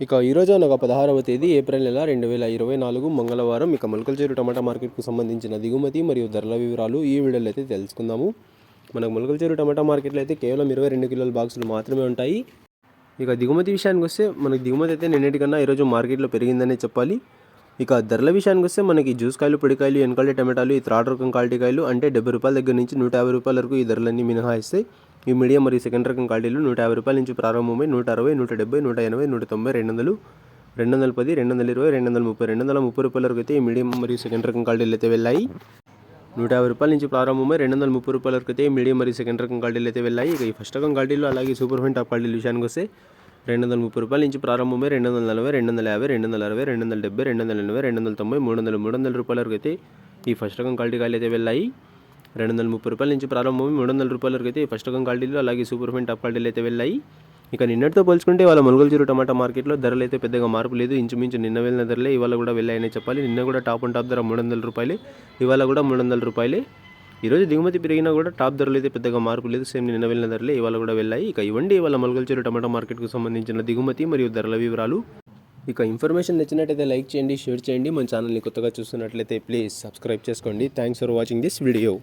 ఇక ఈరోజు అనగా 16వ తేదీ ఏప్రిల్ నెల 2024 మంగళవారం ఇక మొలకల్చెరు టమాటా మార్కెట్కు సంబంధించిన దిగుమతి మరియు ధరల వివరాలు ఈ వీడియోలో అయితే తెలుసుకుందాము. మనకు మొలకల్చెరు టమాటా మార్కెట్లో అయితే కేవలం 22 కిలోల బాక్సులు మాత్రమే ఉంటాయి. ఇక దిగుమతి విషయానికి వస్తే మనకి దిగుమతి అయితే నిన్నటికన్నా ఈరోజు మార్కెట్లో పెరిగిందనే చెప్పాలి. ఇక ధరల విషయానికి వస్తే మనకి జ్యూస్ కాయలు, పొడికాయలు, ఎన్కాలి టమాటాలు, ఈ థర్డ్ రకం క్వాలిటీ కాయలు అంటే ₹70 దగ్గర నుంచి ₹150 వరకు ఈ ధరలన్నీ మినహాయిస్తాయి. ఈ మీడియం మరియు సెకండ్ రకం క్వాలిటీలు ₹150 నుంచి ప్రారంభమై 160, 170, 180, 190, 200, 210, 220, 230, ₹230 వరకు అయితే ఈ మీడియం మరియు సెకండ్ రకం క్వాలిటీలు అయితే వెళ్ళాయి. ₹150 నుంచి ప్రారంభమై ₹230 వరకు అయితే ఈ మీడియం మరియు సెకండ్ రకం క్వాలిటీలు అయితే వెళ్ళాయి. ఇక ఈ ఫస్ట్ రకం క్వాలిటీలు అలాగే సూపర్ ఫైన్ టాప్ క్వాలిటీల విషయానికి వస్తే ₹230 నుంచి ప్రారంభమై 240, 250, 260, 270, 280, 290, 300 వరకు అయితే ఈ ఫస్ట్ రకం క్వాలిటీ కాయలు అయితే వెళ్ళాయి. ₹230 నుంచి ప్రారంభమై ₹300 వరకు అయితే ఈ ఫస్ట్ రకం క్వాలిటీలు అలాగే సూపర్ ఫైన్ టాప్ క్వాలిటీలు అయితే వెళ్ళాయి. ఇక నిన్నటితో పోల్చుకుంటే వాళ్ళ మొలకల్చెరు టమాటా మార్కెట్లో ధరలు అయితే పెద్దగా మార్పు లేదు. ఇంచుమించు నిన్న వెళ్ళిన ధరలే ఇవాళ కూడా వెళ్ళాయనే చెప్పాలి. నిన్న కూడా టాప్ అండ్ టాప్ ధర ₹300, ఇవాళ కూడా ₹300. ఈరోజు దిగుమతి పెరిగినా కూడా టాప్ ధరలు అయితే పెద్దగా మార్పు లేదు. సేమ్ నిన్న వెళ్ళిన ధరలే ఇవాళ కూడా వెళ్ళాయి. ఇక ఇవ్వండి ఇవాళ మొలకల్చెరు టమాటా మార్కెట్కు సంబంధించిన దిగుమతి మరియు ధరల వివరాలు. ఇక ఇన్ఫర్మేషన్ నచ్చినట్టయితే లైక్ చేయండి, షేర్ చేయండి. మన ఛానల్ని కొత్తగా చూస్తున్నట్లయితే ప్లీజ్ సబ్స్క్రైబ్ చేసుకోండి. Thanks for watching this video.